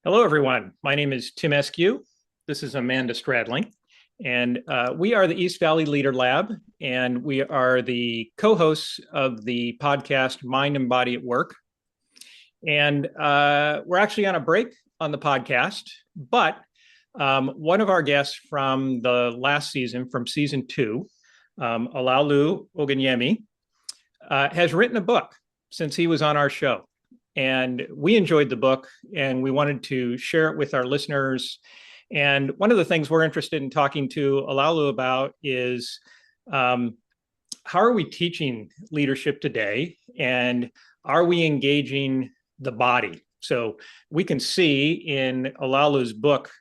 Hello, everyone. My name is Timm. This is Amanda Stradling, and we are the East Valley Leader Lab, and we are the co-hosts of the podcast Mind and Body at Work. And we're actually on a break on the podcast, but one of our guests from the last season, from season two, Olaolu Ogunyemi, has written a book since he was on our show. And we enjoyed the book and we wanted to share it with our listeners. And one of the things we're interested in talking to Olaolu about is how are we teaching leadership today? And are we engaging the body? So we can see in Olaolu's book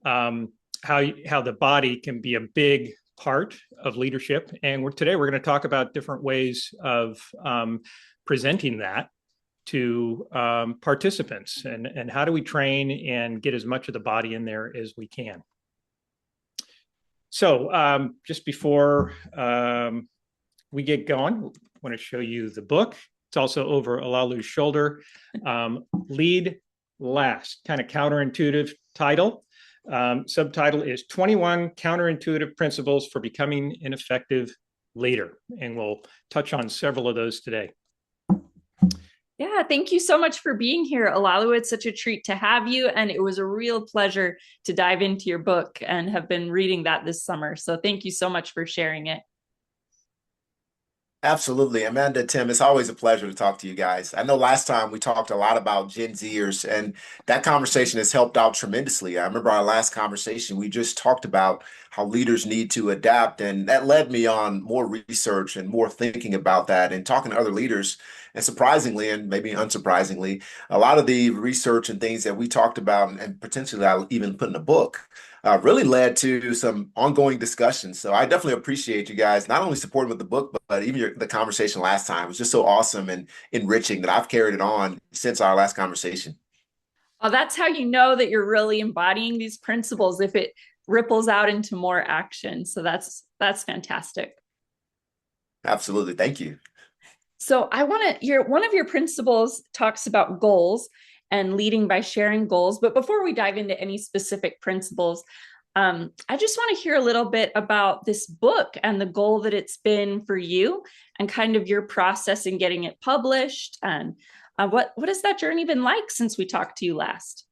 how the body can be a big part of leadership. And today we're going to talk about different ways of presenting that to participants and how do we train and get as much of the body in there as we can. So just before we get going, I want to show you the book. It's also over Olaolu's shoulder. Lead Last, kind of counterintuitive title. Subtitle is 21 Counterintuitive Principles for Becoming an Effective Leader. And we'll touch on several of those today. Yeah, thank you so much for being here, Olaolu. It's such a treat to have you, and it was a real pleasure to dive into your book and have been reading that this summer. So thank you so much for sharing it. Absolutely. Amanda, Timm, it's always a pleasure to talk to you guys. I know last time we talked a lot about Gen Zers, and that conversation has helped out tremendously. I remember our last conversation, we just talked about how leaders need to adapt, and that led me on more research and more thinking about that and talking to other leaders. And surprisingly, and maybe unsurprisingly, a lot of the research and things that we talked about and potentially I'll even put in a book really led to some ongoing discussions. So I definitely appreciate you guys not only supporting with the book, but even the conversation last time. It was just so awesome and enriching that I've carried it on since our last conversation. Well, that's how you know that you're really embodying these principles if it ripples out into more action. So that's fantastic. Absolutely. Thank you. So I want to your one of your principles talks about goals and leading by sharing goals. But before we dive into any specific principles, I just want to hear a little bit about this book and the goal that it's been for you and kind of your process in getting it published. And what has that journey been like since we talked to you last?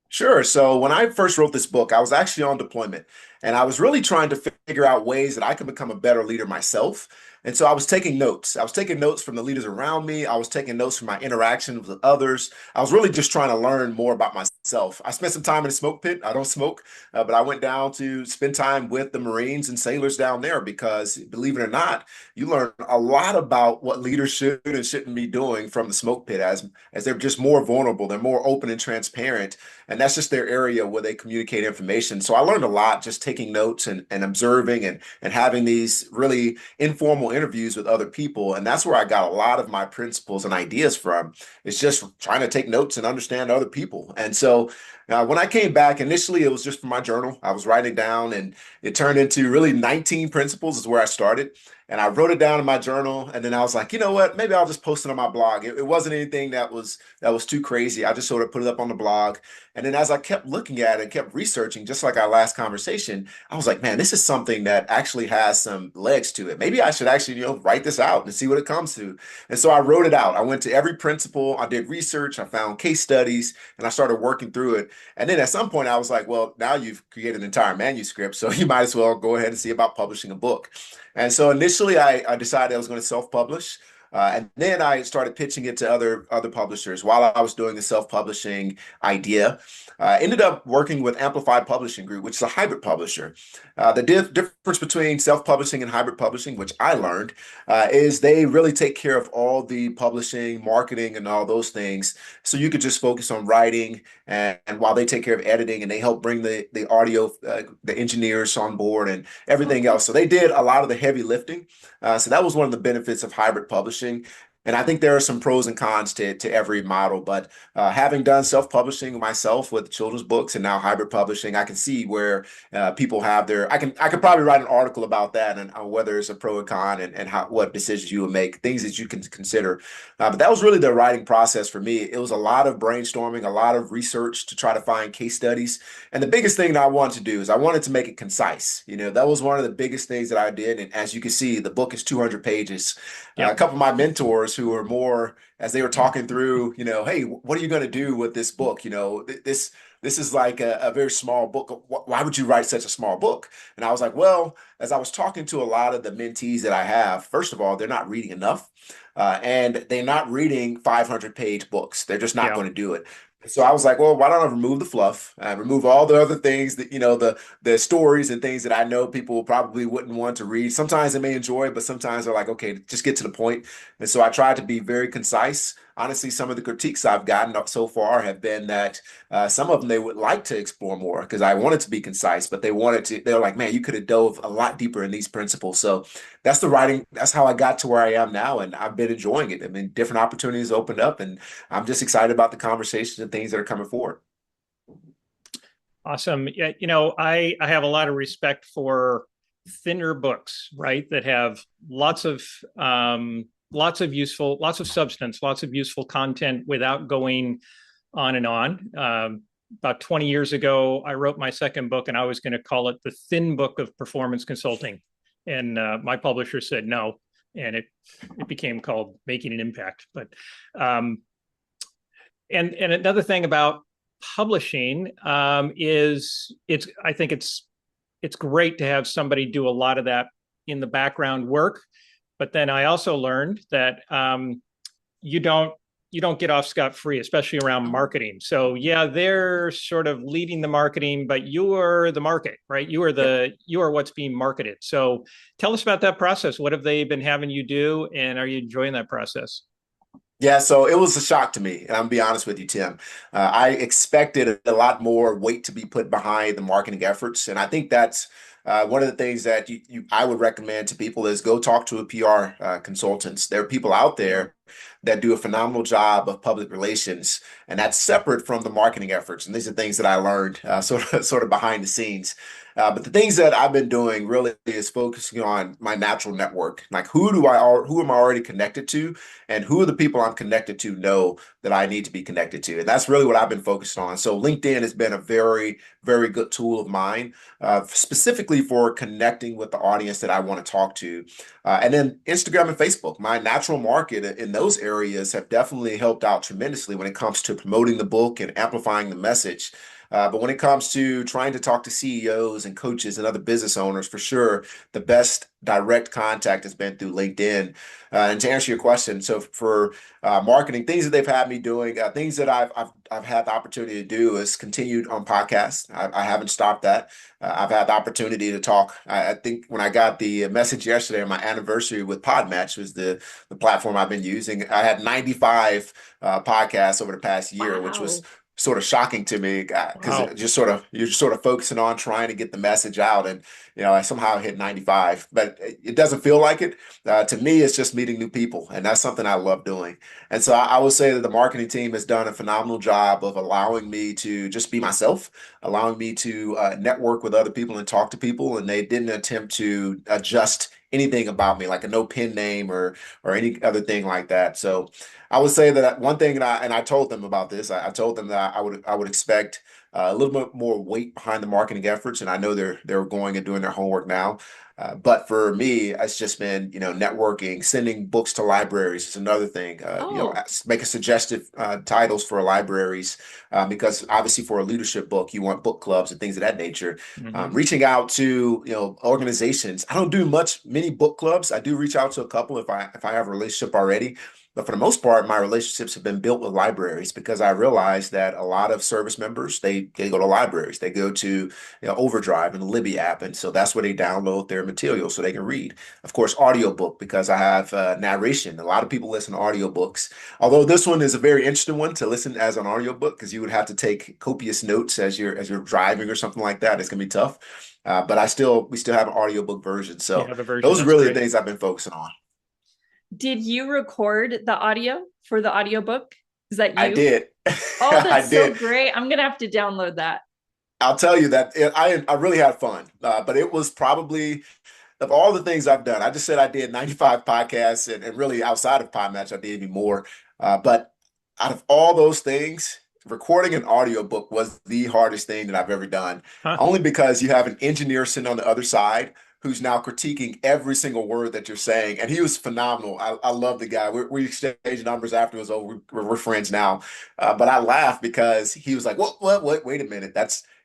Sure. So when I first wrote this book, I was actually on deployment and I was really trying to figure out ways that I could become a better leader myself. And so I was taking notes. I was taking notes from the leaders around me. I was taking notes from my interactions with others. I was really just trying to learn more about myself. I spent some time in a smoke pit. I don't smoke, but I went down to spend time with the Marines and sailors down there because, believe it or not, you learn a lot about what leaders should and shouldn't be doing from the smoke pit as they're just more vulnerable. They're more open and transparent. And that's just their area where they communicate information. So I learned a lot just taking notes and observing and having these really informal interviews with other people. And that's where I got a lot of my principles and ideas from. It's just trying to take notes and understand other people. And so when I came back, initially it was just for my journal. I was writing down and it turned into really 19 principles is where I started. And I wrote it down in my journal. And then I was like, you know what? Maybe I'll just post it on my blog. It wasn't anything that was too crazy. I just sort of put it up on the blog. And then as I kept looking at it and kept researching, just like our last conversation, I was like, man, this is something that actually has some legs to it. Maybe I should actually, write this out and see what it comes to. And so I wrote it out. I went to every principle. I did research. I found case studies and I started working through it. And then at some point I was like, well, now you've created an entire manuscript, so you might as well go ahead and see about publishing a book. And so initially I decided I was going to self-publish. And then I started pitching it to other publishers while I was doing the self-publishing idea. Ended up working with Amplified Publishing Group, which is a hybrid publisher. The difference between self-publishing and hybrid publishing, which I learned, is they really take care of all the publishing, marketing, and all those things. So you could just focus on writing, and while they take care of editing and they help bring the audio, the engineers on board and everything else. So they did a lot of the heavy lifting. So that was one of the benefits of hybrid publishing. And I think there are some pros and cons to every model, but having done self-publishing myself with children's books and now hybrid publishing, I can see where people have their. I could probably write an article about that and whether it's a pro and con and how what decisions you would make, things that you can consider. But that was really the writing process for me. It was a lot of brainstorming, a lot of research to try to find case studies. And the biggest thing that I wanted to do is I wanted to make it concise. That was one of the biggest things that I did. And as you can see, the book is 200 pages. A Yep. couple of my mentors who were more, as they were talking through, hey, what are you going to do with this book? This is like a very small book. Why would you write such a small book? And I was like, well, as I was talking to a lot of the mentees that I have, first of all, they're not reading enough. And they're not reading 500-page books. They're just not Yeah. going to do it. So I was like, well, why don't I remove the fluff, remove all the other things that, the stories and things that I know people probably wouldn't want to read. Sometimes they may enjoy it, but sometimes they're like, okay, just get to the point. And so I tried to be very concise. Honestly, some of the critiques I've gotten up so far have been that some of them they would like to explore more because I wanted to be concise, but they're like, man, you could have dove a lot deeper in these principles. So that's the writing. That's how I got to where I am now. And I've been enjoying it. I mean, different opportunities opened up and I'm just excited about the conversations and things that are coming forward. Awesome. Yeah, I have a lot of respect for thinner books, right? That have lots of substance, lots of useful content without going on and on. About 20 years ago, I wrote my second book, and I was going to call it the Thin Book of Performance Consulting, and my publisher said no, and it became called Making an Impact. But and another thing about publishing is I think it's great to have somebody do a lot of that in the background work. But then I also learned that you don't get off scot-free, especially around marketing. So yeah, they're sort of leading the marketing, but you are the market, right? You are what's being marketed. So tell us about that process. What have they been having you do, and are you enjoying that process? Yeah, so it was a shock to me, and I'm gonna be honest with you, Tim. I expected a lot more weight to be put behind the marketing efforts, and I think that's one of the things that I would recommend to people is go talk to a PR consultants. There are people out there that do a phenomenal job of public relations, and that's separate from the marketing efforts. And these are things that I learned sort of behind the scenes. But the things that I've been doing really is focusing on my natural network, like who am I already connected to, and who are the people I'm connected to know that I need to be connected to, and that's really what I've been focused on. So LinkedIn has been a very, very good tool of mine, specifically for connecting with the audience that I want to talk to. And then Instagram and Facebook, my natural market in those areas have definitely helped out tremendously when it comes to promoting the book and amplifying the message. But when it comes to trying to talk to CEOs and coaches and other business owners, for sure, the best direct contact has been through LinkedIn. And to answer your question, so for marketing, things that they've had me doing, things that I've had the opportunity to do is continued on podcasts. I haven't stopped that. I've had the opportunity to talk. I think when I got the message yesterday on my anniversary with Podmatch, was the platform I've been using. I had 95 podcasts over the past year, which was Wow. sort of shocking to me because Wow. you're just sort of focusing on trying to get the message out, and I somehow hit 95, but it doesn't feel like it. To me, it's just meeting new people, and that's something I love doing. And so I would say that the marketing team has done a phenomenal job of allowing me to just be myself, allowing me to network with other people and talk to people, and they didn't attempt to adjust anything about me, like a no pin name or any other thing like that. So I would say that one thing, and I told them about this. I told them that I would expect a little bit more weight behind the marketing efforts, and I know they're going and doing their homework now. But for me, it's just been networking, sending books to libraries is another thing. Oh, Making suggestive titles for libraries because obviously for a leadership book, you want book clubs and things of that nature. Mhm. Reaching out to organizations. I don't do many book clubs. I do reach out to a couple if I have a relationship already. But for the most part, my relationships have been built with libraries because I realized that a lot of service members, they go to libraries. They go to Overdrive and the Libby app. And so that's where they download their material so they can read. Of course, audiobook because I have narration. A lot of people listen to audiobooks. Although this one is a very interesting one to listen as an audiobook because you would have to take copious notes as you're driving or something like that. It's gonna be tough. But we still have an audiobook version. You So have a version. those are That's really the great. things I've been focusing on. Did you record the audio for the audiobook? Is that I you? did. Oh, I that's so did. great. I'm gonna have to download that. I'll tell you that I really had fun, but it was probably of all the things I've done. I just said I did 95 podcasts, and really outside of Podmatch, I did even more. But out of all those things, recording an audiobook was the hardest thing that I've ever done, Huh? only because you have an engineer sitting on the other side who's now critiquing every single word that you're saying. And he was phenomenal. I love the guy. We exchanged numbers after it was over. We're friends now. But I laughed because he was like, what, wait a minute.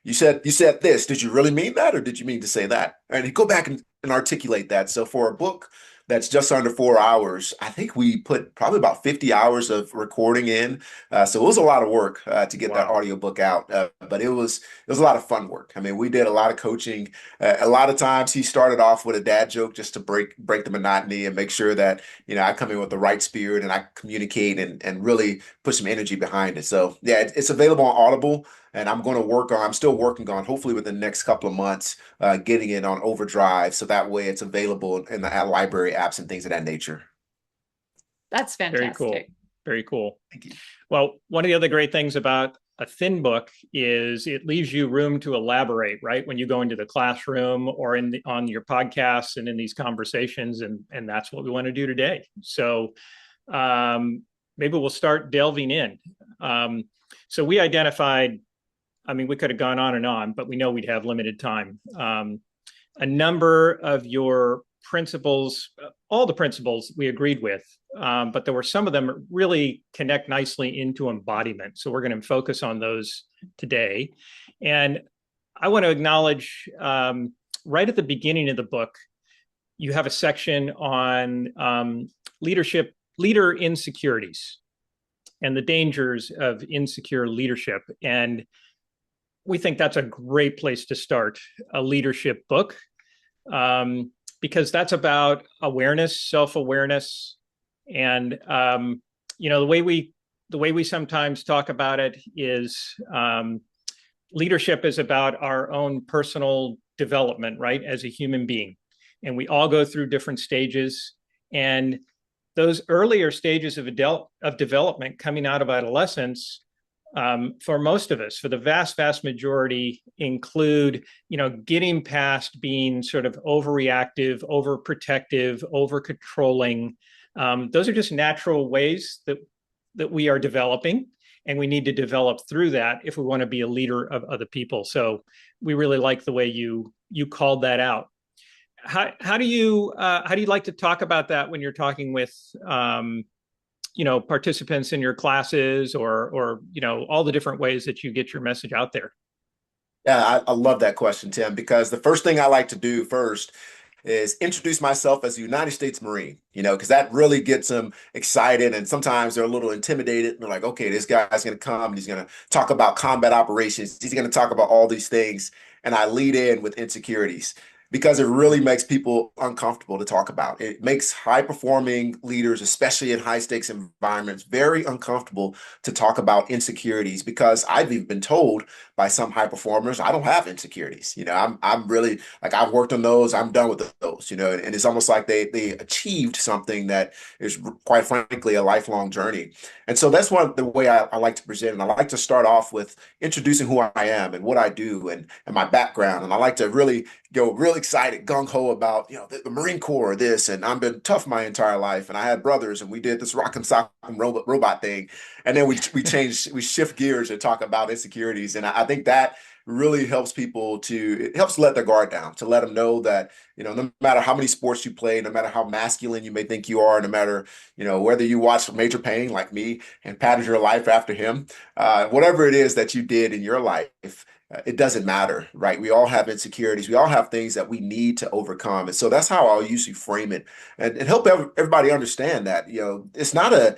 You said this. Did you really mean that, or did you mean to say that? And he go back and articulate that. So for a book that's just under 4 hours, I think we put probably about 50 hours of recording in. So it was a lot of work to get that Wow. audiobook out. But it was a lot of fun work. I mean, we did a lot of coaching. A lot of times he started off with a dad joke just to break the monotony and make sure that, I come in with the right spirit and I communicate and really put some energy behind it. So yeah, it's available on Audible. And I'm still working on, hopefully within the next couple of months, getting it on Overdrive. So that way it's available in the library apps and things of that nature. That's Very cool. fantastic. Very cool. Thank you. Well, one of the other great things about a thin book is it leaves you room to elaborate, right? When you go into the classroom or on your podcasts and in these conversations, and that's what we want to do today. So maybe we'll start delving in. So we identified, I mean, we could have gone on and on, but we know we'd have limited time. A number of your principles, all the principles we agreed with, but there were some of them that really connect nicely into embodiment. So we're going to focus on those today. And I want to acknowledge right at the beginning of the book, you have a section on leader insecurities and the dangers of insecure leadership. And we think that's a great place to start a leadership book, because that's about awareness, self-awareness, and the way we sometimes talk about it is leadership is about our own personal development, right, as a human being, and we all go through different stages, and those earlier stages of development coming out of adolescence, for most of us, for the vast majority, include, getting past being sort of overreactive, overprotective, overcontrolling. Those are just natural ways that we are developing, and we need to develop through that if we want to be a leader of other people. So we really like the way you called that out. How do you like to talk about that when you're talking with participants in your classes, or all the different ways that you get your message out there? Yeah, I love that question, Tim, because the first thing I like to do first is introduce myself as a United States Marine, because that really gets them excited. And sometimes they're a little intimidated. They're like, okay, this guy's going to come and he's going to talk about combat operations. He's going to talk about all these things. And I lead in with insecurities because it really makes people uncomfortable to talk about. It makes high performing leaders, especially in high stakes environments, very uncomfortable to talk about insecurities because I've even been told by some high performers, I don't have insecurities. I'm really like, I've worked on those. I'm done with those, and it's almost like they achieved something that is quite frankly a lifelong journey. And so that's the way I like to present. And I like to start off with introducing who I am and what I do and my background. And I like to really go real excited, gung ho about, the Marine Corps, this, and I've been tough my entire life. And I had brothers and we did this rock and sock and robot thing. And then we shift gears and talk about insecurities. And I think that really helps it helps let their guard down, to let them know that, no matter how many sports you play, no matter how masculine you may think you are, no matter, whether you watch Major Payne like me and patterned your life after him, whatever it is that you did in your life, it doesn't matter, right? We all have insecurities. We all have things that we need to overcome. And so that's how I'll usually frame it and help everybody understand that, it's not a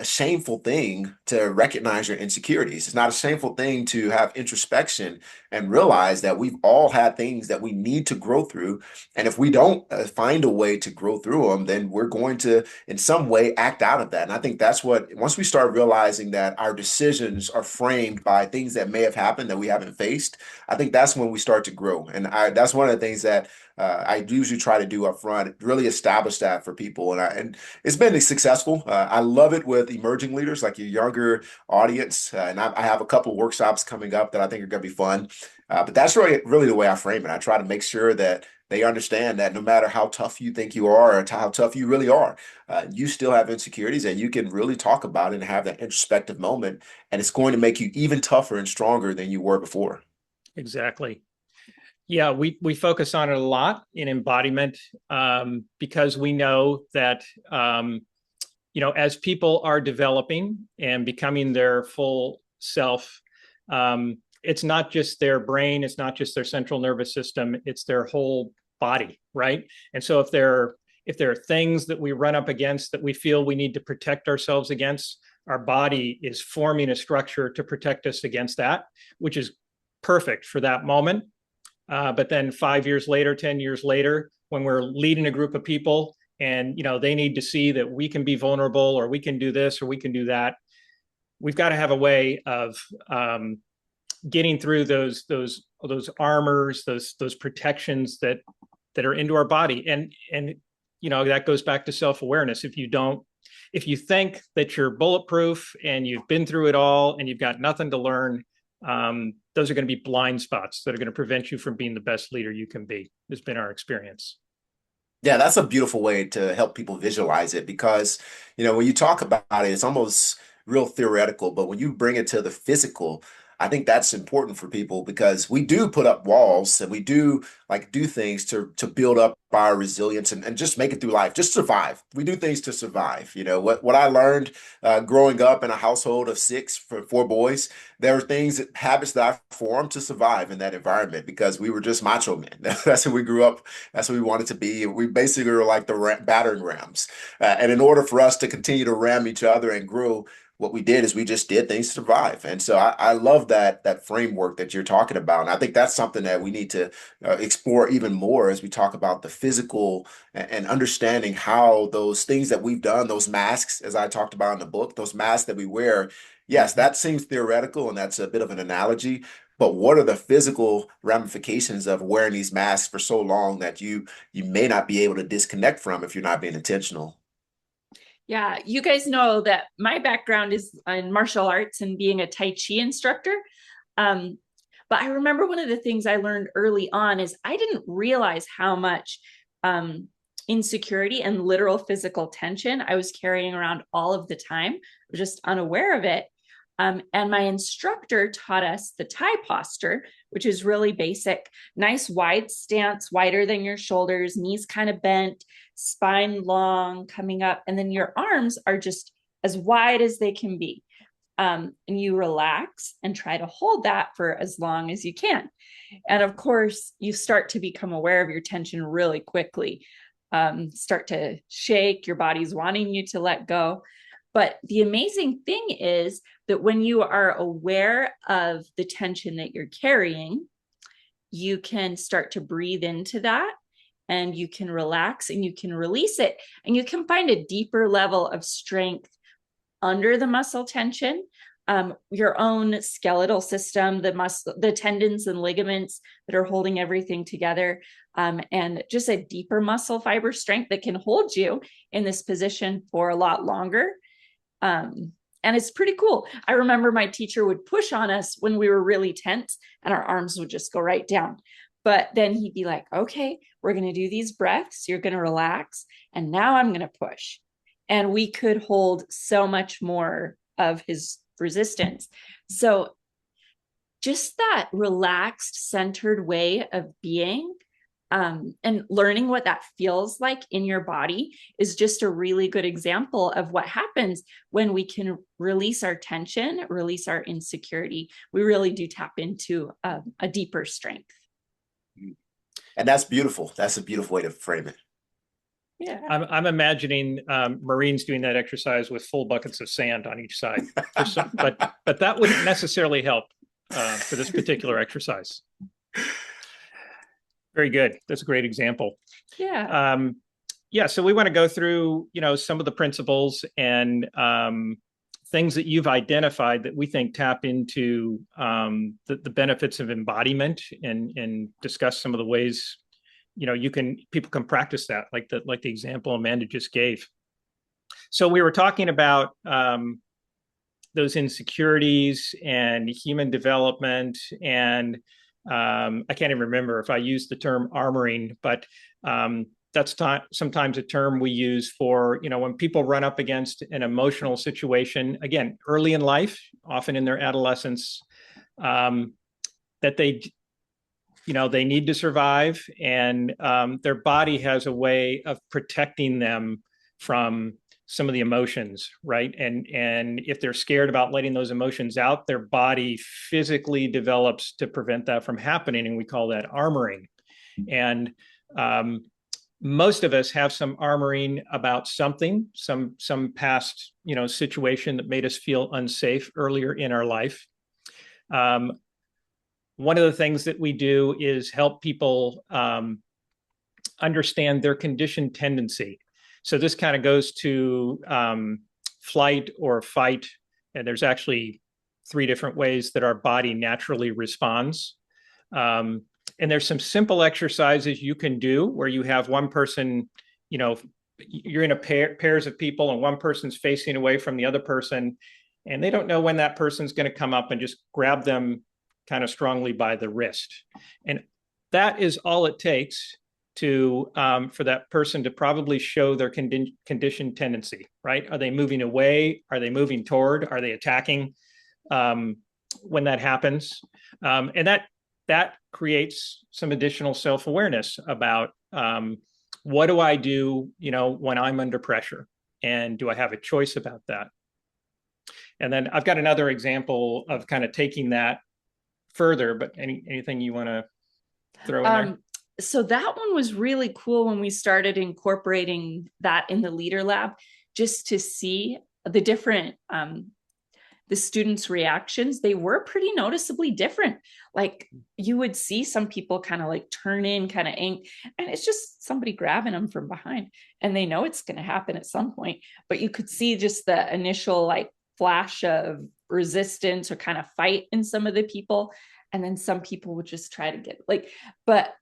shameful thing to recognize your insecurities. It's not a shameful thing to have introspection and realize that we've all had things that we need to grow through. And if we don't find a way to grow through them, then we're going to, in some way, act out of that. And I think that's once we start realizing that our decisions are framed by things that may have happened that we haven't faced, I think that's when we start to grow. And that's one of the things that I usually try to do up front, really establish that for people. And it's been successful. I love it with emerging leaders, like your younger audience. And I have a couple workshops coming up that I think are going to be fun. But that's really the way I frame it. I try to make sure that they understand that no matter how tough you think you are or how tough you really are, you still have insecurities, and you can really talk about it and have that introspective moment. And it's going to make you even tougher and stronger than you were before. Exactly. Yeah, we focus on it a lot in embodiment, because we know that as people are developing and becoming their full self, it's not just their brain, it's not just their central nervous system, it's their whole body, right? And so if there are things that we run up against that we feel we need to protect ourselves against, our body is forming a structure to protect us against that, which is perfect for that moment. But then 5 years later, 10 years later, when we're leading a group of people and they need to see that we can be vulnerable, or we can do this, or we can do that, we've got to have a way of getting through those armors, those protections that are into our body. And that goes back to self-awareness. If you think that you're bulletproof and you've been through it all and you've got nothing to learn, those are going to be blind spots that are going to prevent you from being the best leader you can be. Has been our experience. Yeah, that's a beautiful way to help people visualize it, because, when you talk about it, it's almost real theoretical, but when you bring it to the physical, I think that's important for people, because we do put up walls and we do do things to build up our resilience and just make it through life, just survive. We do things to survive. What I learned growing up in a household of six for four boys, there were habits that I formed to survive in that environment, because we were just macho men. That's who we grew up. That's what we wanted to be. We basically were like the battering rams. And in order for us to continue to ram each other and grow, what we did is we just did things to survive. And so I love that framework that you're talking about. And I think that's something that we need to explore even more as we talk about the physical, and understanding how those things that we've done, those masks, as I talked about in the book, those masks that we wear, yes, that seems theoretical and that's a bit of an analogy. But what are the physical ramifications of wearing these masks for so long that you may not be able to disconnect from if you're not being intentional? Yeah, you guys know that my background is in martial arts and being a Tai Chi instructor. Um, but I remember one of the things I learned early on is I didn't realize how much insecurity and literal physical tension I was carrying around all of the time. I was just unaware of it. And my instructor taught us the Thai posture, which is really basic, nice wide stance, wider than your shoulders, knees kind of bent, spine long coming up, and then your arms are just as wide as they can be. And you relax and try to hold that for as long as you can. And of course, you start to become aware of your tension really quickly, start to shake, your body's wanting you to let go. But the amazing thing is that when you are aware of the tension that you're carrying, you can start to breathe into that, and you can relax and you can release it, and you can find a deeper level of strength under the muscle tension, your own skeletal system, the tendons and ligaments that are holding everything together, and just a deeper muscle fiber strength that can hold you in this position for a lot longer. And it's pretty cool. I remember my teacher would push on us when we were really tense and our arms would just go right down. But then he'd be like, okay, we're going to do these breaths. You're going to relax. And now I'm going to push. And we could hold so much more of his resistance. So just that relaxed, centered way of being, and learning what that feels like in your body is just a really good example of what happens when we can release our tension, release our insecurity. We really do tap into a deeper strength. And that's beautiful. That's a beautiful way to frame it. Yeah. I'm imagining Marines doing that exercise with full buckets of sand on each side. But that wouldn't necessarily help for this particular exercise. Very good. That's a great example. Yeah. Yeah. So we want to go through, some of the principles and things that you've identified that we think tap into the benefits of embodiment, and discuss some of the ways people can practice that, like the example Amanda just gave. So we were talking about those insecurities and human development, and I can't even remember if I used the term armoring, but that's sometimes a term we use for, when people run up against an emotional situation, again, early in life, often in their adolescence, that they need to survive, and their body has a way of protecting them from some of the emotions, right? And if they're scared about letting those emotions out, their body physically develops to prevent that from happening, and we call that armoring. And most of us have some armoring about something, some past situation that made us feel unsafe earlier in our life. One of the things that we do is help people understand their conditioned tendency. So this kind of goes to flight or fight. And there's actually 3 different ways that our body naturally responds. And there's some simple exercises you can do where you have one person, you're in pairs of people, and one person's facing away from the other person, and they don't know when that person's going to come up, and just grab them kind of strongly by the wrist. And that is all it takes to for that person to probably show their conditioned tendency, right? Are they moving away? Are they moving toward? Are they attacking when that happens? And that creates some additional self-awareness about what do I do, when I'm under pressure, and do I have a choice about that? And then I've got another example of kind of taking that further, but anything you want to throw in there? So that one was really cool when we started incorporating that in the Leader Lab, just to see the different the students' reactions. They were pretty noticeably different. Like, you would see some people kind of like turn in, kind of and it's just somebody grabbing them from behind, and they know it's going to happen at some point. But you could see just the initial like flash of resistance or kind of fight in some of the people, and then some people would just try to get but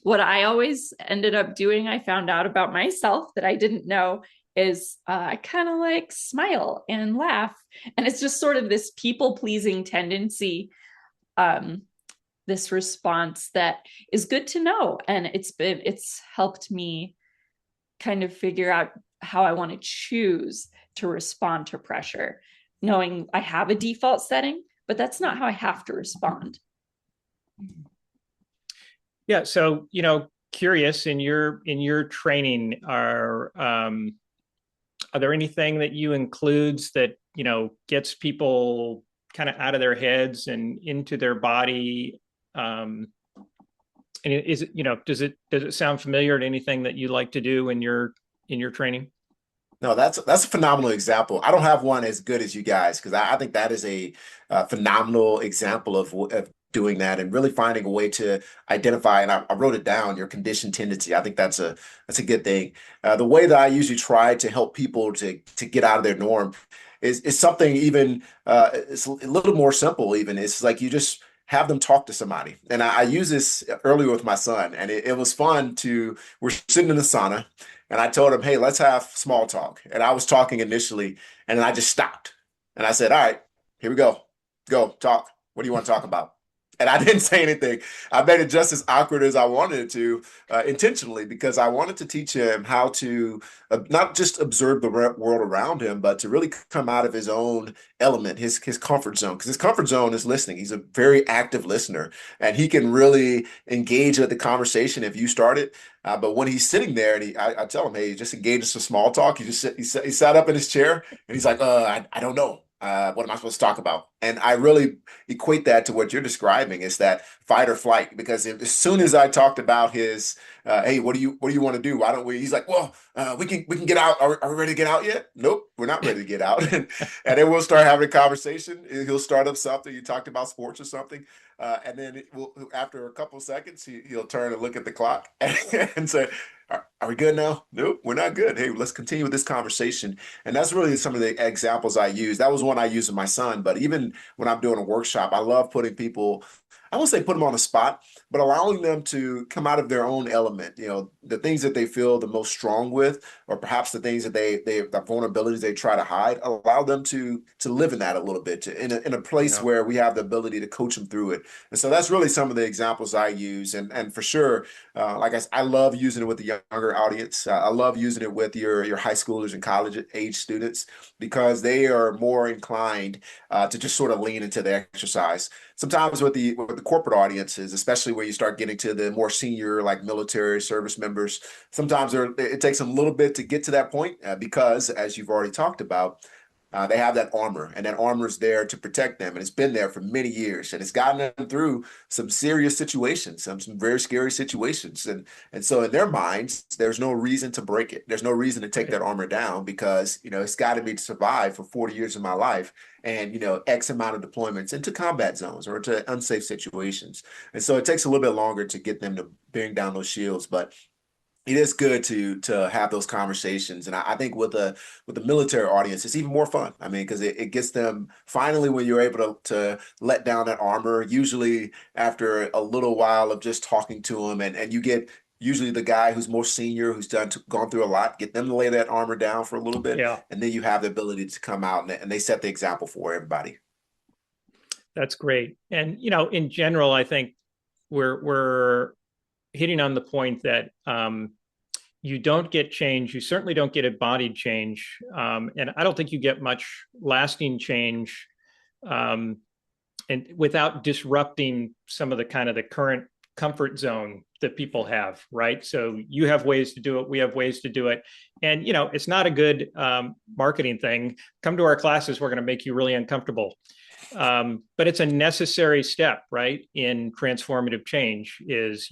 what I always ended up doing, I found out about myself that I didn't know, is I kind of like smile and laugh, and it's just sort of this people-pleasing tendency, this response that is good to know, and it's helped me kind of figure out how I want to choose to respond to pressure, knowing I have a default setting, but that's not how I have to respond. Yeah. So, curious, in your training, are there anything that you includes that, gets people kind of out of their heads and into their body? And is it, does it sound familiar to anything that you like to do in your training? No, that's a phenomenal example. I don't have one as good as you guys, because I think that is a phenomenal example of doing that and really finding a way to identify. And I wrote it down, your conditioned tendency. I think that's a good thing. The way that I usually try to help people to get out of their norm is something even it's a little more simple. Even it's like you just have them talk to somebody. And I use this earlier with my son, and it was fun we're sitting in the sauna, and I told him, hey, let's have small talk. And I was talking initially, and then I just stopped. And I said, all right, here we go. Go talk. What do you want to talk about? And I didn't say anything. I made it just as awkward as I wanted it to, intentionally, because I wanted to teach him how to not just observe the world around him, but to really come out of his own element, his comfort zone. Because his comfort zone is listening. He's a very active listener, and he can really engage with the conversation if you start it. But when he's sitting there, and I tell him, hey, just engage in some small talk. He sat up in his chair, and he's like, I don't know. What am I supposed to talk about? And I really equate that to what you're describing, is that fight or flight. Because as soon as I talked about his, hey, what do you want to do? Why don't we? He's like, well, we can get out. Are we ready to get out yet? Nope, we're not ready to get out. And then we'll start having a conversation. He'll start up something. You talked about sports or something, and then after a couple of seconds, he'll turn and look at the clock and say, all Are we good now? Nope, we're not good. Hey, let's continue with this conversation. And that's really some of the examples I use. That was one I used with my son, but even when I'm doing a workshop, I love putting people, I won't say put them on the spot, but allowing them to come out of their own element. The things that they feel the most strong with, or perhaps the things that the vulnerabilities they try to hide, allow them to live in that a little bit, in a place Yeah. where we have the ability to coach them through it. And so that's really some of the examples I use. And for sure, like I love using it with the younger audience. I love using it with your high schoolers and college age students because they are more inclined to just sort of lean into the exercise. Sometimes with the corporate audiences, especially where you start getting to the more senior, like military service members, sometimes it takes them a little bit to get to that point because, as you've already talked about, they have that armor, and that armor is there to protect them, and it's been there for many years, and it's gotten them through some serious situations, some very scary situations, and so in their minds, there's no reason to break it. There's no reason to take Right. that armor down because it's got to be to survive for 40 years of my life, and X amount of deployments into combat zones or to unsafe situations, and so it takes a little bit longer to get them to bring down those shields, but it is good to have those conversations, and I think with the military audience, it's even more fun. I mean, because it gets them finally when you're able to let down that armor. Usually after a little while of just talking to them, and you get usually the guy who's more senior, who's gone through a lot, get them to lay that armor down for a little bit, Yeah, and then you have the ability to come out and they set the example for everybody. that's great. And in general, I think we're hitting on the point that you don't get change. You certainly don't get embodied change, and I don't think you get much lasting change, um, and without disrupting some of the kind of the current comfort zone that people have. Right. So you have ways to do it. We have ways to do it, and it's not a good marketing thing. Come to our classes. We're going to make you really uncomfortable. But it's a necessary step, right? In transformative change, is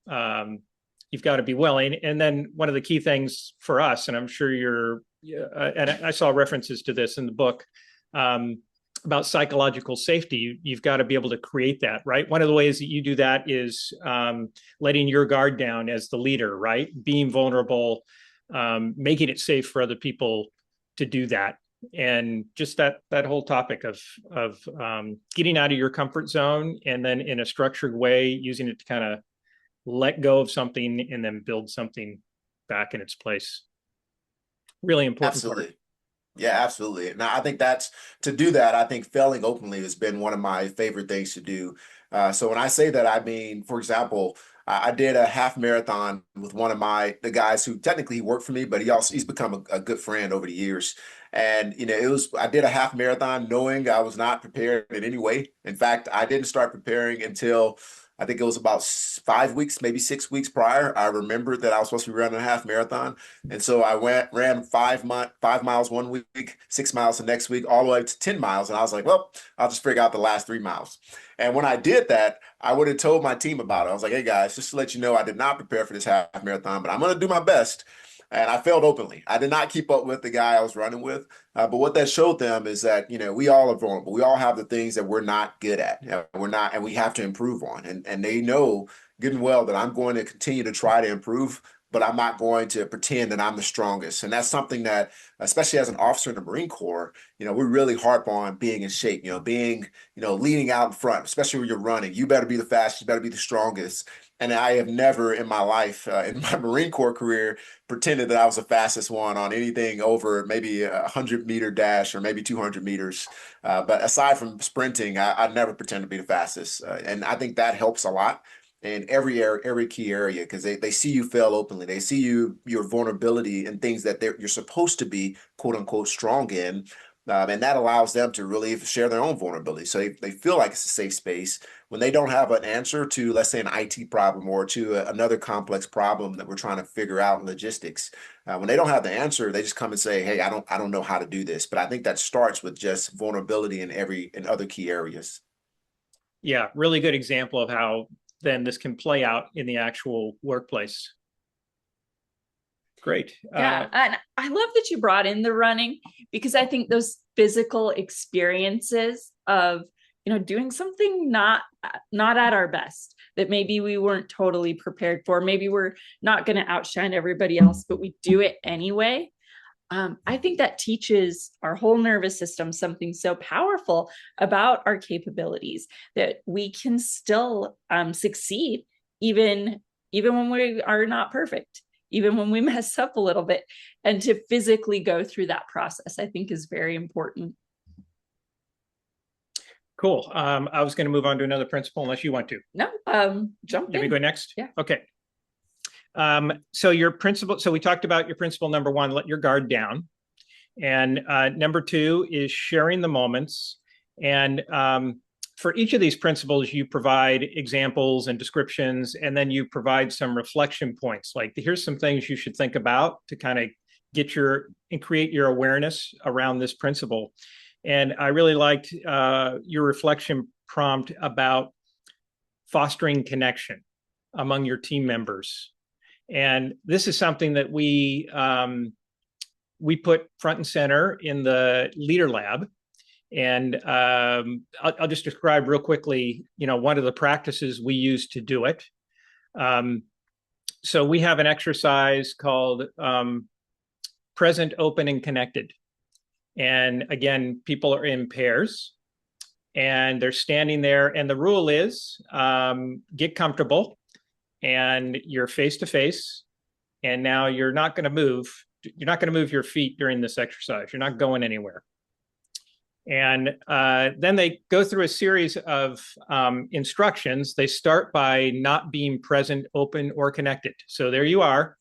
um, you've got to be willing. And then one of the key things for us, and I'm sure and I saw references to this in the book, um, about psychological safety. You've got to be able to create that, right? One of the ways that you do that is letting your guard down as the leader, right? Being vulnerable, making it safe for other people to do that. And just that whole topic of getting out of your comfort zone, and then in a structured way, using it to kind of let go of something and then build something back in its place. Really important part. Absolutely. Yeah, absolutely. Now, I think to do that, I think failing openly has been one of my favorite things to do. So when I say that, I mean, for example, I did a half marathon with one of the guys who technically he worked for me, but he's become a good friend over the years. And, I did a half marathon knowing I was not prepared in any way. In fact, I didn't start preparing until I think it was about 5 weeks, maybe 6 weeks prior. I remembered that I was supposed to be running a half marathon. And so I ran 5 miles one week, 6 miles the next week, all the way to 10 miles. And I was like, well, I'll just figure out the last 3 miles. And when I did that, I would have told my team about it. I was like, hey guys, just to let you know, I did not prepare for this half marathon, but I'm going to do my best. And I failed openly. I did not keep up with the guy I was running with. But what that showed them is that, we all are vulnerable. We all have the things that we're not good at. We're not, and we have to improve on. And they know good and well that I'm going to continue to try to improve, but I'm not going to pretend that I'm the strongest. And that's something that, especially as an officer in the Marine Corps, we really harp on being in shape, leading out in front, especially when you're running. You better be the fastest, you better be the strongest. And I have never in my life, in my Marine Corps career, pretended that I was the fastest one on anything over maybe a 100-meter dash or maybe 200 meters. But aside from sprinting, I never pretend to be the fastest. And I think that helps a lot in every key area because they see you fail openly. They see your vulnerability and things that you're supposed to be quote unquote strong in. And that allows them to really share their own vulnerability. So they feel like it's a safe space when they don't have an answer to, let's say, an IT problem or to another complex problem that we're trying to figure out in logistics. When they don't have the answer, they just come and say, "Hey, I don't know how to do this." But I think that starts with just vulnerability in other key areas. Yeah, really good example of how then this can play out in the actual workplace. Great. Yeah, and I love that you brought in the running because I think those physical experiences of doing something not at our best, that maybe we weren't totally prepared for. Maybe we're not going to outshine everybody else, but we do it anyway. I think that teaches our whole nervous system something so powerful about our capabilities, that we can still succeed even when we are not perfect, even when we mess up a little bit. And to physically go through that process, I think, is very important. Cool. I was going to move on to another principle unless you want to. No, jump in. Let me go next. Yeah. Okay. So your principle, so we talked about your principle number one, let your guard down. And number two is sharing the moments. And for each of these principles, you provide examples and descriptions, and then you provide some reflection points. Like, here's some things you should think about to kind of and create your awareness around this principle. And I really liked your reflection prompt about fostering connection among your team members. And this is something that we put front and center in the Leader Lab. And I'll just describe real quickly, one of the practices we use to do it. So we have an exercise called Present, Open, and Connected. And again, people are in pairs and they're standing there. And the rule is get comfortable and you're face to face. And now you're not going to move. You're not going to move your feet during this exercise. You're not going anywhere. And then they go through a series of instructions. They start by not being present, open, or connected. So there you are,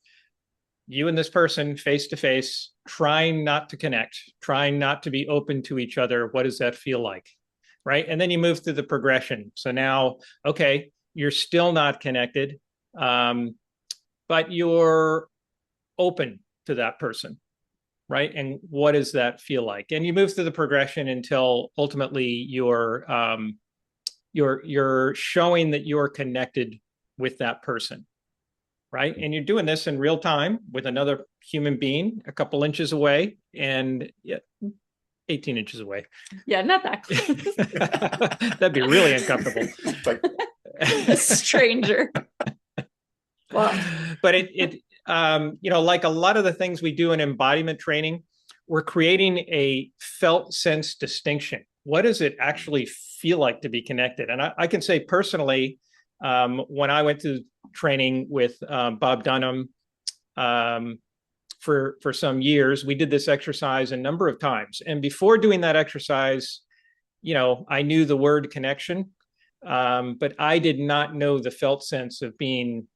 you and this person face to face, trying not to connect, trying not to be open to each other. What does that feel like? Right. And then you move through the progression. So now, okay, you're still not connected, but you're open to that person. Right. And what does that feel like? And you move through the progression until ultimately you're showing that you're connected with that person. Right. And you're doing this in real time with another human being a couple inches away and 18 inches away. Yeah, not that close. That'd be really uncomfortable. A stranger. Wow. But it like a lot of the things we do in embodiment training, we're creating a felt sense distinction. What does it actually feel like to be connected? And I can say personally, when I went to training with Bob Dunham for some years, we did this exercise a number of times. And before doing that exercise, I knew the word connection, but I did not know the felt sense of being.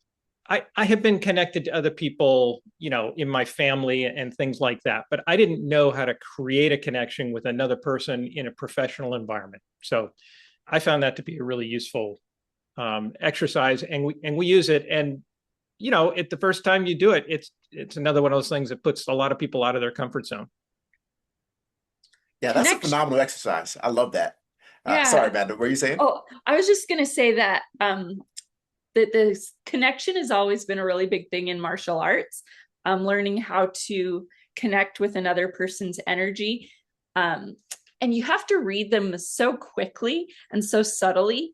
I have been connected to other people, in my family and things like that, but I didn't know how to create a connection with another person in a professional environment. So I found that to be a really useful exercise, and we use it. And at the first time you do it, it's another one of those things that puts a lot of people out of their comfort zone. Yeah, that's a phenomenal exercise. I love that. Yeah. Sorry, Amanda, what were you saying? Oh, I was just going to say that that this connection has always been a really big thing in martial arts. Learning how to connect with another person's energy. And you have to read them so quickly and so subtly,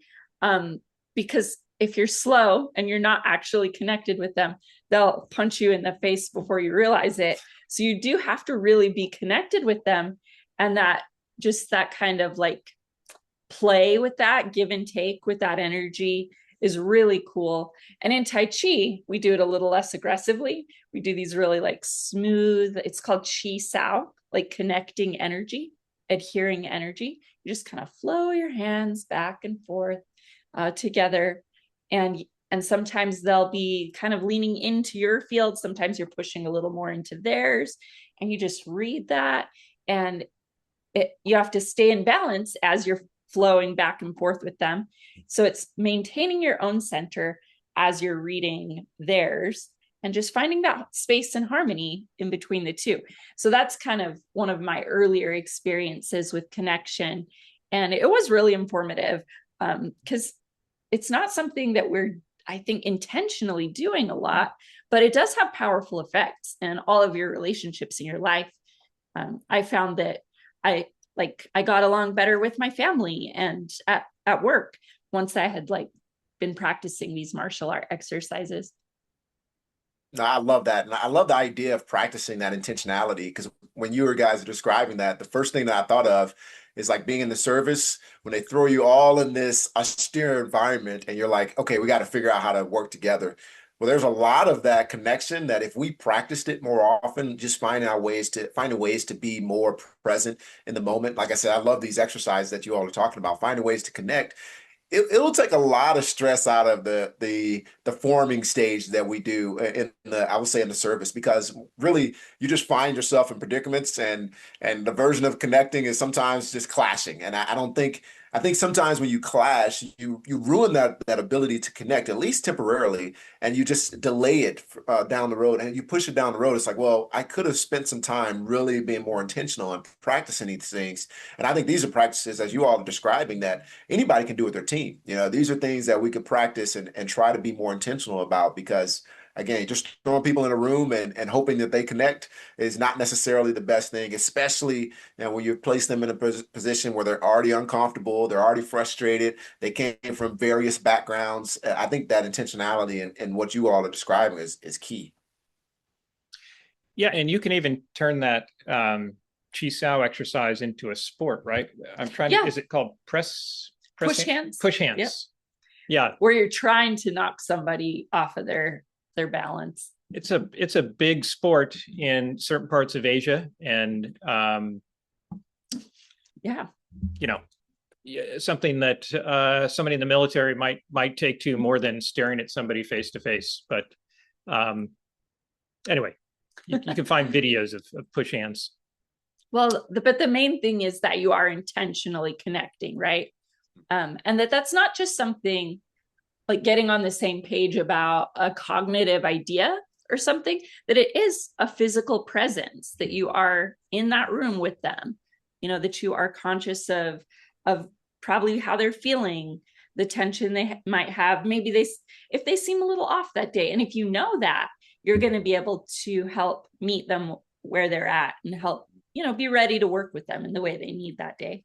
because if you're slow and you're not actually connected with them, they'll punch you in the face before you realize it. So you do have to really be connected with them. And that kind of like play with that, give and take with that energy is really cool. And in Tai Chi, we do it a little less aggressively. We do these really like smooth, it's called Chi Sao, like connecting energy, adhering energy. You just kind of flow your hands back and forth together. And sometimes they'll be kind of leaning into your field. Sometimes you're pushing a little more into theirs, and you just read that. And you have to stay in balance as you're flowing back and forth with them. So it's maintaining your own center as you're reading theirs and just finding that space and harmony in between the two. So that's kind of one of my earlier experiences with connection. And it was really informative because it's not something that we're, I think, intentionally doing a lot, but it does have powerful effects in all of your relationships in your life. I found that like I got along better with my family and at work once I had like been practicing these martial art exercises. No, I love that. And I love the idea of practicing that intentionality because when you guys are describing that, the first thing that I thought of is like being in the service when they throw you all in this austere environment and you're like, okay, we got to figure out how to work together. Well, there's a lot of that connection that if we practiced it more often, just finding ways to be more present in the moment. Like I said, I love these exercises that you all are talking about, finding ways to connect. It'll take a lot of stress out of the forming stage that we do in the I would say in the service because really you just find yourself in predicaments and the version of connecting is sometimes just clashing and I don't think I think sometimes when you clash you ruin that ability to connect at least temporarily and you just delay it down the road and you push it down the road. It's like, well, I could have spent some time really being more intentional and practicing these things, and I think these are practices as you all are describing that anybody can do with their team. You know, these are things that we could practice and try to be more intentional about because again, just throwing people in a room and hoping that they connect is not necessarily the best thing, especially when you place them in a position where they're already uncomfortable, they're already frustrated, they came from various backgrounds. I think that intentionality and what you all are describing is key. Yeah, and you can even turn that chi sao exercise into a sport, right? I'm trying to, is it called push hands? Push hands. Yep. Yeah. Where you're trying to knock somebody off of their balance. It's a big sport in certain parts of Asia. And yeah. You know, something that somebody in the military might take to more than staring at somebody face to face. But anyway, you can find videos of push hands. Well, but the main thing is that you are intentionally connecting, right? And that's not just something like getting on the same page about a cognitive idea or something, that it is a physical presence, that you are in that room with them, you know, that you are conscious of probably how they're feeling, the tension they might have. Maybe if they seem a little off that day. And if you know that, you're going to be able to help meet them where they're at and help, you know, be ready to work with them in the way they need that day.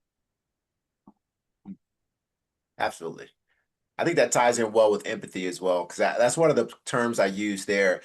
Absolutely. I think that ties in well with empathy as well, because that's one of the terms I use there.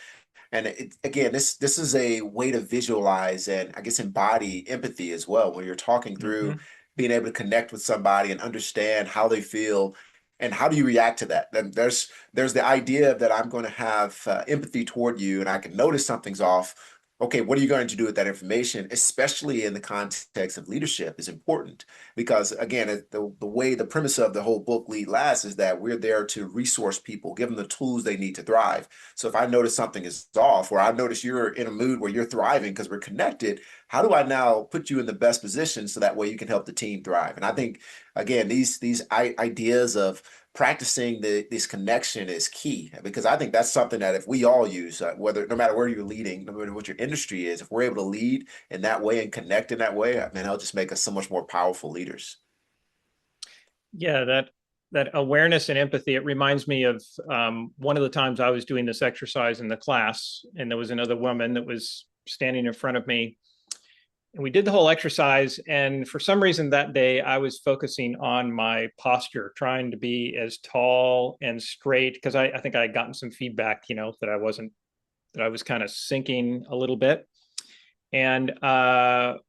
And again, this is a way to visualize and I guess embody empathy as well. When you're talking through being able to connect with somebody and understand how they feel and how do you react to that. Then there's the idea that I'm going to have empathy toward you and I can notice something's off. Okay, what are you going to do with that information, especially in the context of leadership, is important because, again, the way the premise of the whole book Lead Last is that we're there to resource people, give them the tools they need to thrive. So if I notice something is off, or I notice you're in a mood where you're thriving because we're connected, how do I now put you in the best position so that way you can help the team thrive? And I think, again, these ideas of practicing this connection is key because I think that's something that if we all use, whether no matter where you're leading, no matter what your industry is, if we're able to lead in that way and connect in that way, man, that'll just make us so much more powerful leaders. Yeah, that awareness and empathy. It reminds me of one of the times I was doing this exercise in the class, and there was another woman that was standing in front of me. And we did the whole exercise. And for some reason that day, I was focusing on my posture, trying to be as tall and straight, because I think I had gotten some feedback, you know, that I was kind of sinking a little bit. And after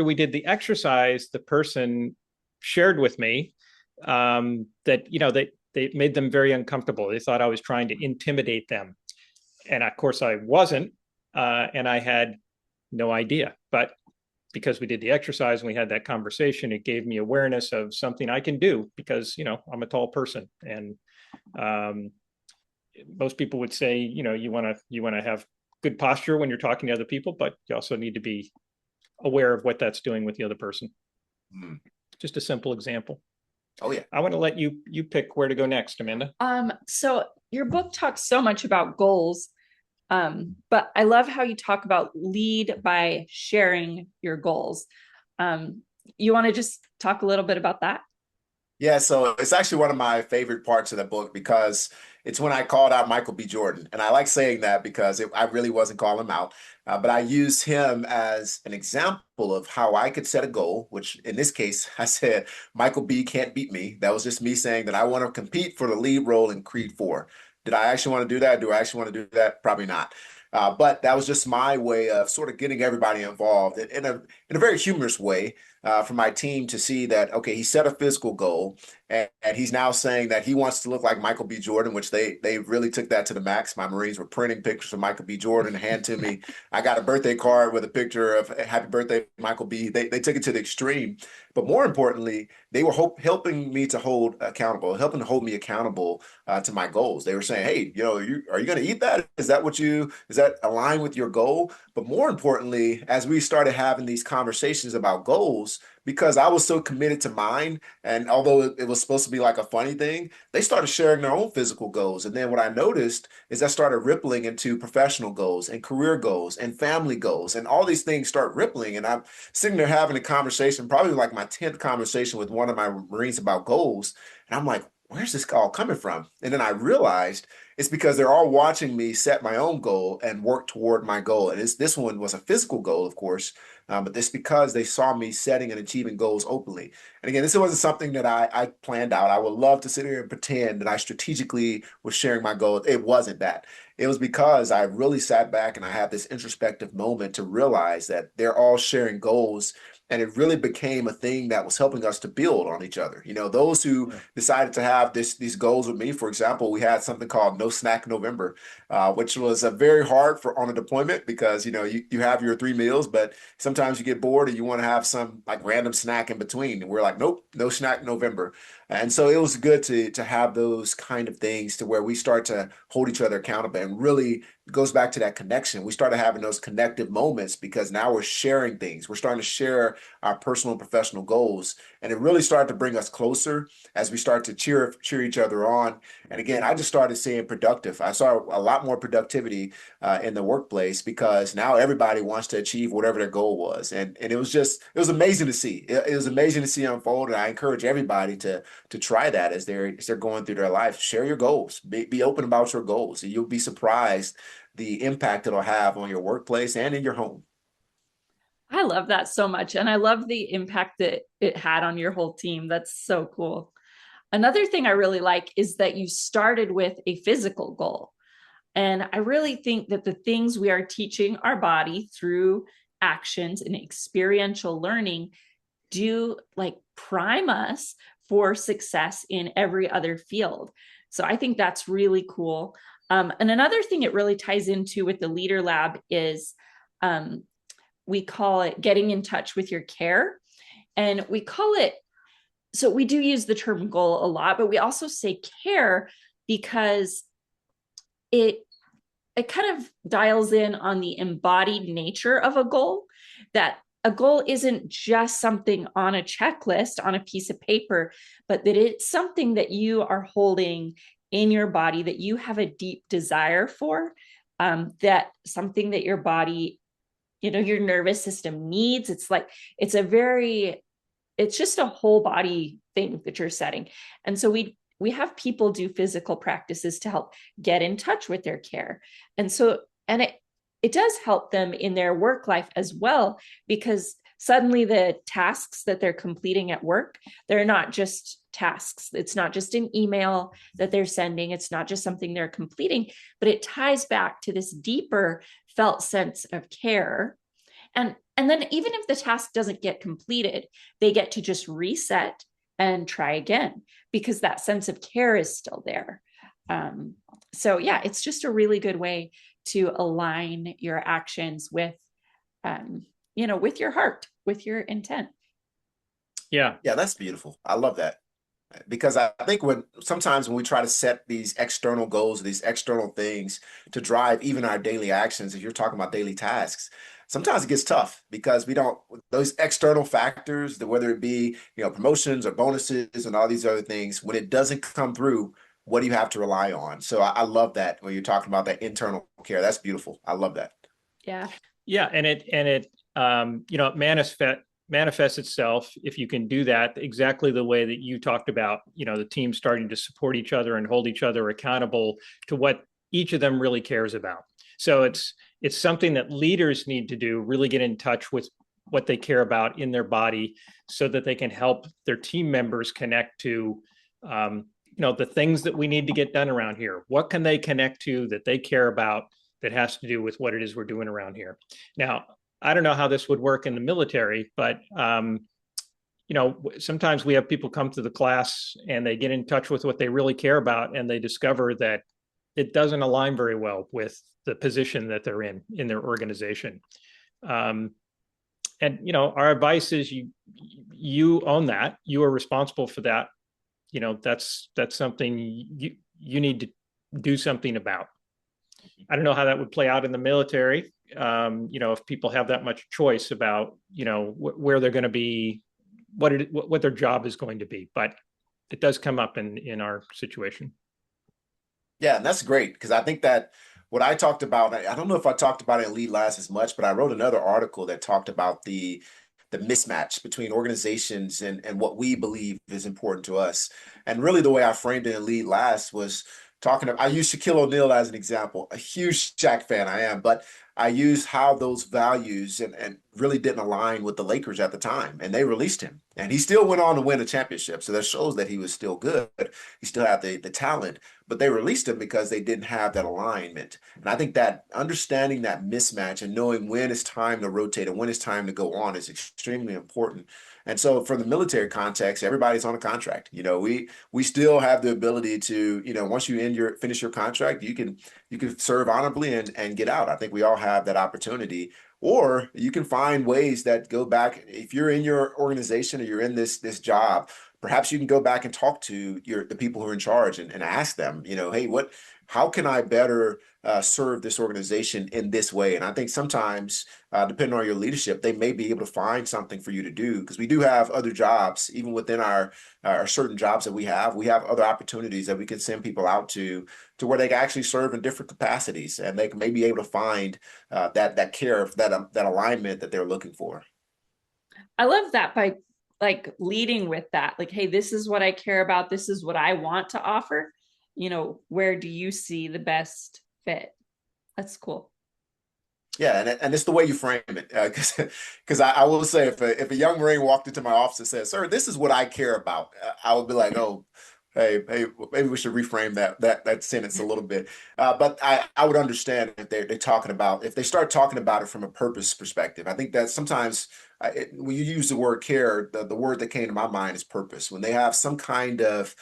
we did the exercise, the person shared with me that, you know, they made them very uncomfortable. They thought I was trying to intimidate them. And of course I wasn't. And I had no idea. But because we did the exercise and we had that conversation, it gave me awareness of something I can do because, you know, I'm a tall person. And most people would say, you know, you want to have good posture when you're talking to other people, but you also need to be aware of what that's doing with the other person. Just a simple example. Oh yeah. I want to let you pick where to go next, Amanda. So your book talks so much about goals. But I love how you talk about lead by sharing your goals. You want to just talk a little bit about that? Yeah, so it's actually one of my favorite parts of the book because it's when I called out Michael B. Jordan. And I like saying that because I really wasn't calling him out, but I used him as an example of how I could set a goal, which in this case, I said, Michael B. can't beat me. That was just me saying that I want to compete for the lead role in Creed 4. Did I actually want to do that? Do I actually want to do that? Probably not. But that was just my way of sort of getting everybody involved in a very humorous way for my team to see that, okay, he set a physical goal and he's now saying that he wants to look like Michael B. Jordan, which they really took that to the max. My Marines were printing pictures of Michael B. Jordan and hand to me. I got a birthday card with a picture of happy birthday, Michael B. They took it to the extreme. But more importantly, they were helping me to hold accountable, helping to hold me accountable to my goals. They were saying, hey, are you going to eat that? Is that align with your goal? But more importantly, as we started having these conversations about goals, because I was so committed to mine, and although it was supposed to be like a funny thing, they started sharing their own physical goals. And then what I noticed is that started rippling into professional goals and career goals and family goals, and all these things start rippling. And I'm sitting there having a conversation, probably like my 10th conversation with one of my Marines about goals. And I'm like, where's this all coming from? And then I realized it's because they're all watching me set my own goal and work toward my goal. And this one was a physical goal, of course, but this because they saw me setting and achieving goals openly. And again, this wasn't something that I planned out. I would love to sit here and pretend that I strategically was sharing my goals. It wasn't that. It was because I really sat back and I had this introspective moment to realize that they're all sharing goals. And it really became a thing that was helping us to build on each other. Those who decided to have these goals with me, for example, we had something called No Snack November, which was a very hard for on a deployment because, you have your 3 meals, but sometimes you get bored and you want to have some like random snack in between. And we're like, nope, no snack November. And so it was good to have those kind of things to where we start to hold each other accountable and really goes back to that connection. We started having those connective moments because now we're sharing things. We're starting to share our personal and professional goals. And it really started to bring us closer as we start to cheer each other on. And again, I just started seeing productive. I saw a lot more productivity in the workplace because now everybody wants to achieve whatever their goal was. And it was amazing to see. It was amazing to see unfold. And I encourage everybody to try that as they're going through their life. Share your goals. Be open about your goals. And you'll be surprised the impact it'll have on your workplace and in your home. I love that so much. And I love the impact that it had on your whole team. That's so cool. Another thing I really like is that you started with a physical goal. And I really think that the things we are teaching our body through actions and experiential learning do like prime us for success in every other field. So I think that's really cool. And another thing it really ties into with the Leader Lab is we call it getting in touch with your care. And we call it, so we do use the term goal a lot, but we also say care because it kind of dials in on the embodied nature of a goal, that a goal isn't just something on a checklist on a piece of paper, but that it's something that you are holding in your body, that you have a deep desire for, that something that your body, your nervous system needs. It's just a whole body thing that you're setting. And so we have people do physical practices to help get in touch with their care. And it does help them in their work life as well, because suddenly the tasks that they're completing at work, they're not just tasks. It's not just an email that they're sending. It's not just something they're completing, but it ties back to this deeper felt sense of care. And then even if the task doesn't get completed, they get to just reset and try again because that sense of care is still there. So yeah, it's just a really good way to align your actions with, with your heart, with your intent. Yeah. Yeah, that's beautiful. I love that. Because I think sometimes when we try to set these external goals, these external things to drive even our daily actions, if you're talking about daily tasks, sometimes it gets tough because we don't, those external factors, whether it be, promotions or bonuses and all these other things, when it doesn't come through, what do you have to rely on? So I love that when you're talking about that internal care. That's beautiful. I love that. Yeah. Yeah. And it manifests manifests itself if you can do that exactly the way that you talked about, the team starting to support each other and hold each other accountable to what each of them really cares about. So it's something that leaders need to do, really get in touch with what they care about in their body so that they can help their team members connect to the things that we need to get done around here. What can they connect to that they care about that has to do with what it is we're doing around here? Now, I don't know how this would work in the military, but sometimes we have people come to the class and they get in touch with what they really care about, and they discover that it doesn't align very well with the position that they're in their organization. And our advice is you own that. You are responsible for that. That's something you need to do something about. I don't know how that would play out in the military. If people have that much choice about, where they're going to be, what their job is going to be, but it does come up in our situation. Yeah, and that's great, because I think that what I talked about, I don't know if I talked about it in Lead Last as much, but I wrote another article that talked about the mismatch between organizations and what we believe is important to us. And really the way I framed it in Lead Last was I used Shaquille O'Neal as an example. A huge Shaq fan I am, but I used how those values and really didn't align with the Lakers at the time, and they released him. And he still went on to win a championship. So that shows that he was still good. He still had the talent, but they released him because they didn't have that alignment. And I think that understanding that mismatch and knowing when it's time to rotate and when it's time to go on is extremely important. And so for the military context, everybody's on a contract. We still have the ability to, once you finish your contract, you can serve honorably and get out. I think we all have that opportunity. Or you can find ways that go back. If you're in your organization or you're in this job, perhaps you can go back and talk to the people who are in charge and ask them, hey, how can I better serve this organization in this way? And I think sometimes, depending on your leadership, they may be able to find something for you to do, because we do have other jobs, even within our certain jobs that we have other opportunities that we can send people out to where they can actually serve in different capacities, and they may be able to find that care, that alignment that they're looking for. I love that, by like leading with that, like, hey, this is what I care about. This is what I want to offer. Where do you see the best fit? That's cool. Yeah, and it's the way you frame it. Because I will say, if a young Marine walked into my office and said, "Sir, this is what I care about," I would be like, "Oh, hey, maybe we should reframe that sentence a little bit." But I would understand if if they start talking about it from a purpose perspective. I think that sometimes when you use the word care, the word that came to my mind is purpose. When they have some kind of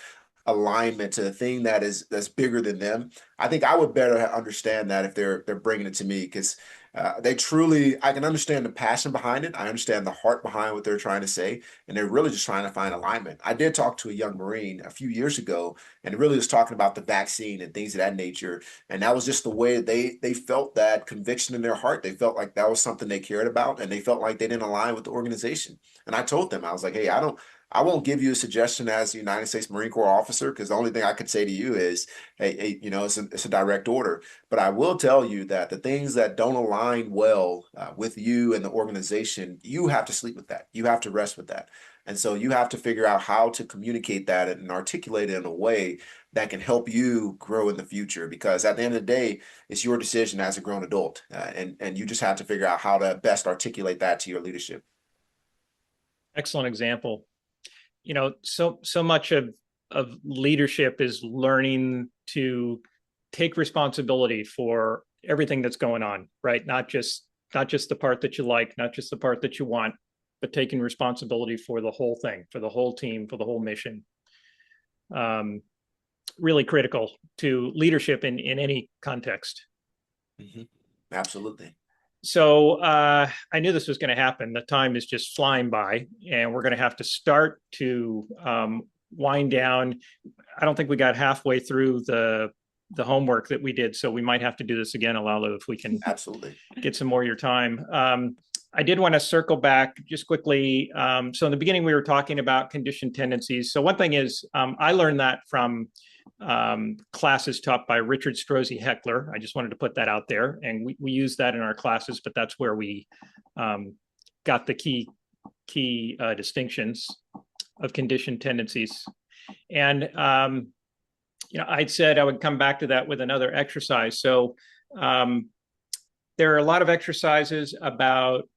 alignment to the thing that's bigger than them, I think I would better understand that if they're bringing it to me, because I can understand the passion behind it. I understand the heart behind what they're trying to say, and they're really just trying to find alignment. I did talk to a young Marine a few years ago, and it really was talking about the vaccine and things of that nature. And that was just the way they felt that conviction in their heart. They felt like that was something they cared about, and they felt like they didn't align with the organization. And I told them, I was like, hey, I won't give you a suggestion as a United States Marine Corps officer, because the only thing I could say to you is, hey, it's a direct order. But I will tell you that the things that don't align well with you and the organization, you have to sleep with that. You have to rest with that. And so you have to figure out how to communicate that and articulate it in a way that can help you grow in the future. Because at the end of the day, it's your decision as a grown adult. And you just have to figure out how to best articulate that to your leadership. Excellent example. So much of leadership is learning to take responsibility for everything that's going on, right? Not just the part that you like, not just the part that you want, but taking responsibility for the whole thing, for the whole team, for the whole mission. Really critical to leadership in any context. Mm-hmm. Absolutely. So I knew this was going to happen. The time is just flying by, and we're going to have to start to wind down. I don't think we got halfway through the homework that we did, so we might have to do this again, Olaolu, if we can absolutely get some more of your time. I did want to circle back just quickly. So in the beginning, we were talking about conditioned tendencies. So one thing is, I learned that from classes taught by Richard Strozzi Heckler. I just wanted to put that out there, and we use that in our classes, but that's where we got the key key distinctions of conditioned tendencies. And I'd said I would come back to that with another exercise. So there are a lot of exercises about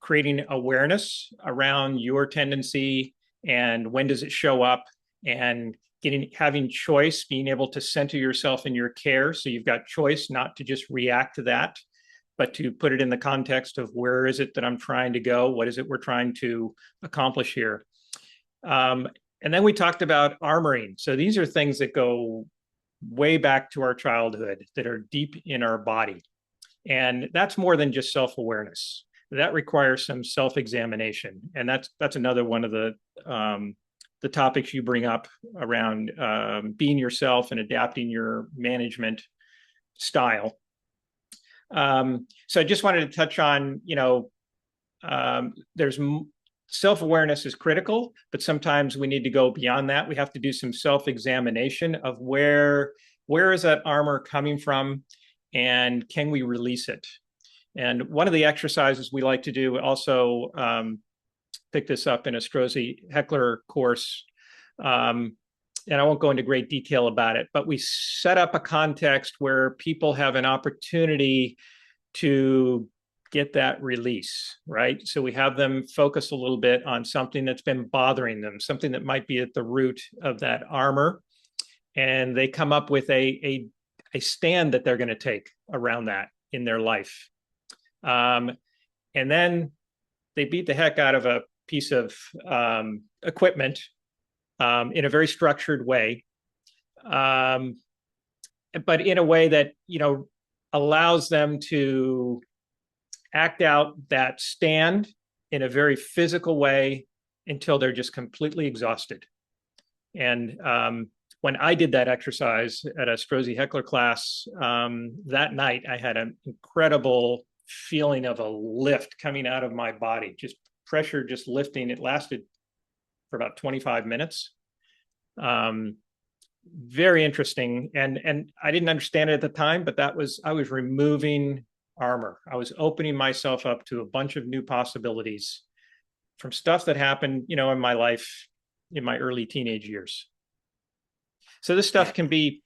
creating awareness around your tendency and when does it show up, and having choice, being able to center yourself in your care. So you've got choice not to just react to that, but to put it in the context of where is it that I'm trying to go? What is it we're trying to accomplish here? And then we talked about armoring. So these are things that go way back to our childhood, that are deep in our body. And that's more than just self-awareness. That requires some self-examination. And that's another one of the topics you bring up around being yourself and adapting your management style. So I just wanted to touch on, there's self-awareness is critical, but sometimes we need to go beyond that. We have to do some self-examination of where is that armor coming from, and can we release it? And one of the exercises we like to do, also pick this up in a Strozzi-Heckler course, and I won't go into great detail about it, but we set up a context where people have an opportunity to get that release, right? So we have them focus a little bit on something that's been bothering them, something that might be at the root of that armor, and they come up with a stand that they're going to take around that in their life. And then they beat the heck out of a piece of equipment in a very structured way, but in a way that, allows them to act out that stand in a very physical way until they're just completely exhausted. And when I did that exercise at a Strozzi-Heckler class that night, I had an incredible feeling of a lift coming out of my body, just pressure, just lifting. It lasted for about 25 minutes. Very interesting. And I didn't understand it at the time, but I was removing armor. I was opening myself up to a bunch of new possibilities from stuff that happened, in my life in my early teenage years. So this stuff can be,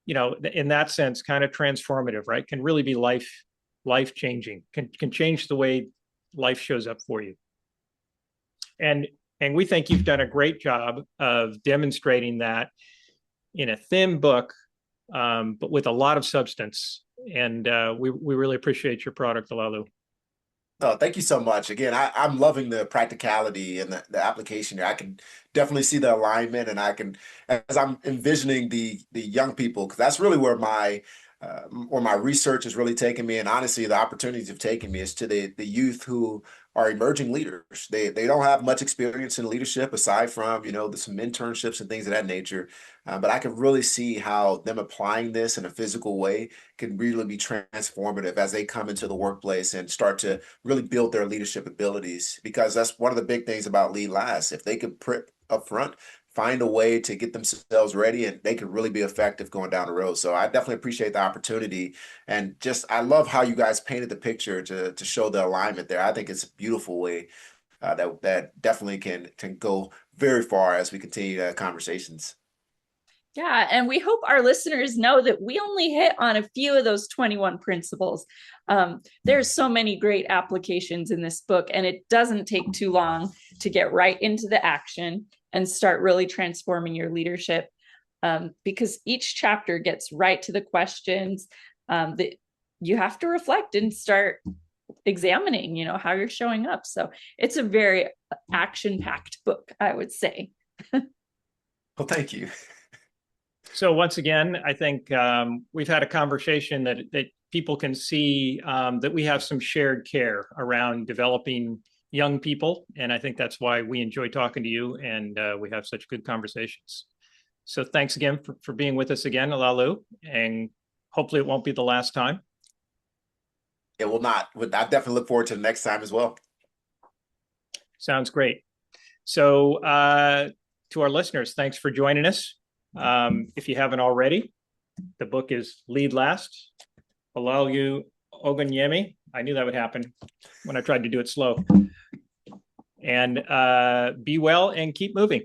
in that sense, kind of transformative, right? Can really be life changing, can change the way life shows up for you. And we think you've done a great job of demonstrating that in a thin book, but with a lot of substance. And we really appreciate your product, Olaolu. Oh, thank you so much. Again, I'm loving the practicality and the application here. I can definitely see the alignment, and as I'm envisioning the young people, because that's really where my research has really taken me, and honestly, the opportunities have taken me is to the youth who are emerging leaders. They don't have much experience in leadership aside from some internships and things of that nature, but I can really see how them applying this in a physical way can really be transformative as they come into the workplace and start to really build their leadership abilities. Because that's one of the big things about Lead Last. If they could prep up front, find a way to get themselves ready, and they could really be effective going down the road. So I definitely appreciate the opportunity, and I love how you guys painted the picture to show the alignment there. I think it's a beautiful way that definitely can go very far as we continue conversations. Yeah, and we hope our listeners know that we only hit on a few of those 21 principles. There's so many great applications in this book, and it doesn't take too long to get right into the action and start really transforming your leadership, because each chapter gets right to the questions that you have to reflect and start examining, how you're showing up. So it's a very action-packed book, I would say. Well, thank you. So once again, I think we've had a conversation that people can see that we have some shared care around developing young people. And I think that's why we enjoy talking to you, and we have such good conversations. So thanks again for being with us again, Olaolu, and hopefully it won't be the last time. It will not. I definitely look forward to the next time as well. Sounds great. So to our listeners, thanks for joining us. If you haven't already, the book is Lead Last, Olaolu Ogunyemi. I knew that would happen when I tried to do it slow. And be well and keep moving.